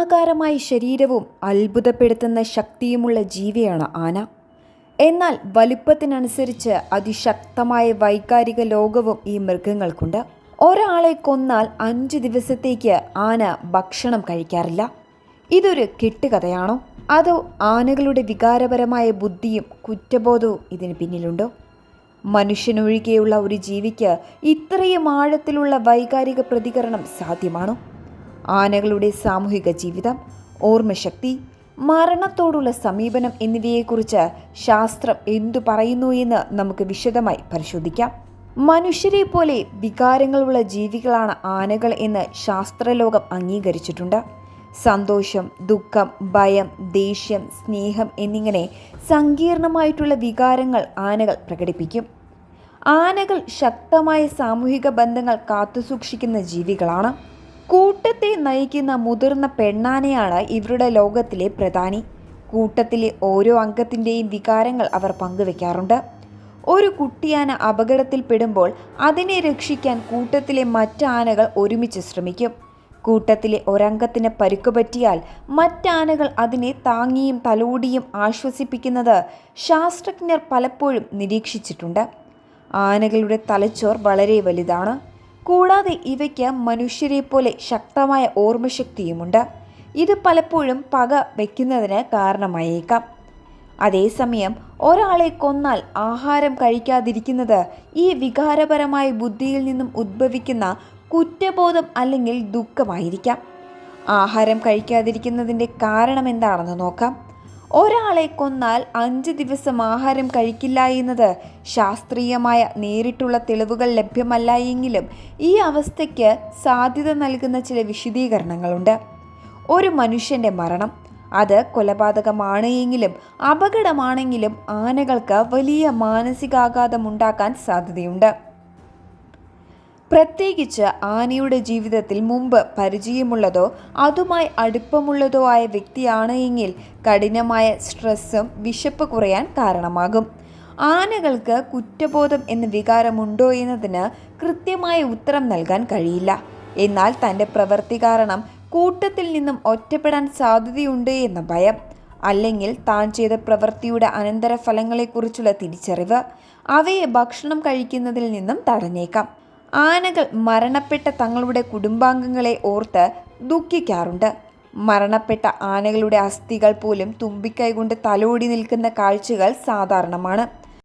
ഭീമാകാരമായ ശരീരവും അത്ഭുതപ്പെടുത്തുന്ന ശക്തിയുമുള്ള ജീവിയാണ് ആന. എന്നാൽ വലുപ്പത്തിനനുസരിച്ച് അതിശക്തമായ വൈകാരിക ലോകവും ഈ മൃഗങ്ങൾക്കുണ്ട്. ഒരാളെ കൊന്നാൽ 5 ദിവസത്തേക്ക് ആന ഭക്ഷണം കഴിക്കാറില്ല. ഇതൊരു കെട്ടുകഥയാണോ? അതോ ആനകളുടെ വികാരപരമായ ബുദ്ധിയും കുറ്റബോധവും ഇതിന് പിന്നിലുണ്ടോ? മനുഷ്യനൊഴികെയുള്ള ഒരു ജീവിക്ക് ഇത്രയും ആഴത്തിലുള്ള വൈകാരിക പ്രതികരണം സാധ്യമാണോ? ആനകളുടെ സാമൂഹിക ജീവിതം, ഓർമ്മശക്തി, മരണത്തോടുള്ള സമീപനം എന്നിവയെക്കുറിച്ച് ശാസ്ത്രം എന്തു പറയുന്നു എന്ന് നമുക്ക് വിശദമായി പരിശോധിക്കാം. മനുഷ്യരെ പോലെ വികാരങ്ങളുള്ള ജീവികളാണ് ആനകൾ എന്ന് ശാസ്ത്രലോകം അംഗീകരിച്ചിട്ടുണ്ട്. സന്തോഷം, ദുഃഖം, ഭയം, ദേഷ്യം, സ്നേഹം എന്നിങ്ങനെ സങ്കീർണമായിട്ടുള്ള വികാരങ്ങൾ ആനകൾ പ്രകടിപ്പിക്കും. ആനകൾ ശക്തമായ സാമൂഹിക ബന്ധങ്ങൾ കാത്തുസൂക്ഷിക്കുന്ന ജീവികളാണ്. കൂട്ടത്തെ നയിക്കുന്ന മുതിർന്ന പെണ്ണാനയാണ് ഇവരുടെ ലോകത്തിലെ പ്രധാനി. കൂട്ടത്തിലെ ഓരോ അംഗത്തിൻ്റെയും വികാരങ്ങൾ അവർ പങ്കുവെക്കാറുണ്ട്. ഒരു കുട്ടിയാന അപകടത്തിൽപ്പെടുമ്പോൾ അതിനെ രക്ഷിക്കാൻ കൂട്ടത്തിലെ മറ്റാനകൾ ഒരുമിച്ച് ശ്രമിക്കും. കൂട്ടത്തിലെ ഒരംഗത്തിന് പരുക്കുപറ്റിയാൽ മറ്റാനകൾ അതിനെ താങ്ങിയും തലോടിയും ആശ്വസിപ്പിക്കുന്നത് ശാസ്ത്രജ്ഞർ പലപ്പോഴും നിരീക്ഷിച്ചിട്ടുണ്ട്. ആനകളുടെ തലച്ചോർ വളരെ വലുതാണ്. കൂടാതെ ഇവയ്ക്ക് മനുഷ്യരെ പോലെ ശക്തമായ ഓർമ്മശക്തിയുമുണ്ട്. ഇത് പലപ്പോഴും പക വയ്ക്കുന്നതിന് കാരണമായേക്കാം. അതേസമയം ഒരാളെ കൊന്നാൽ ആഹാരം കഴിക്കാതിരിക്കുന്നത് ഈ വികാരപരമായ ബുദ്ധിയിൽ നിന്നും ഉദ്ഭവിക്കുന്ന കുറ്റബോധം അല്ലെങ്കിൽ ദുഃഖമായിരിക്കാം. ആഹാരം കഴിക്കാതിരിക്കുന്നതിൻ്റെ കാരണം എന്താണെന്ന് നോക്കാം. ഒരാളെ കൊന്നാൽ 5 ദിവസം ആഹാരം കഴിക്കില്ല എന്നത് ശാസ്ത്രീയമായ നേരിട്ടുള്ള തെളിവുകൾ ലഭ്യമല്ല എങ്കിലും ഈ അവസ്ഥയ്ക്ക് സാധ്യത നൽകുന്ന ചില വിശദീകരണങ്ങളുണ്ട്. ഒരു മനുഷ്യൻ്റെ മരണം, അത് കൊലപാതകമാണ് എങ്കിലും അപകടമാണെങ്കിലും ആനകൾക്ക് വലിയ മാനസികാഘാതമുണ്ടാക്കാൻ സാധ്യതയുണ്ട്. പ്രത്യേകിച്ച് ആനയുടെ ജീവിതത്തിൽ മുമ്പ് പരിചയമുള്ളതോ അതുമായി അടുപ്പമുള്ളതോ ആയ വ്യക്തിയാണ് എങ്കിൽ കഠിനമായ സ്ട്രെസ്സും വിശപ്പ് കുറയാൻ കാരണമാകും. ആനകൾക്ക് കുറ്റബോധം എന്ന വികാരമുണ്ടോ എന്നതിന് കൃത്യമായ ഉത്തരം നൽകാൻ കഴിയില്ല. എന്നാൽ തൻ്റെ പ്രവൃത്തി കാരണം കൂട്ടത്തിൽ നിന്നും ഒറ്റപ്പെടാൻ സാധ്യതയുണ്ട് എന്ന ഭയം, അല്ലെങ്കിൽ താൻ ചെയ്ത പ്രവൃത്തിയുടെ അനന്തരഫലങ്ങളെക്കുറിച്ചുള്ള തിരിച്ചറിവ് അവയെ ഭക്ഷണം കഴിക്കുന്നതിൽ നിന്നും തടഞ്ഞേക്കാം. ആനകൾ മരണപ്പെട്ട തങ്ങളുടെ കുടുംബാംഗങ്ങളെ ഓർത്ത് ദുഃഖിക്കാറുണ്ട്. മരണപ്പെട്ട ആനകളുടെ അസ്ഥികൾ പോലും തുമ്പിക്കൈ കൊണ്ട് തലോടി നിൽക്കുന്ന കാഴ്ചകൾ സാധാരണമാണ്.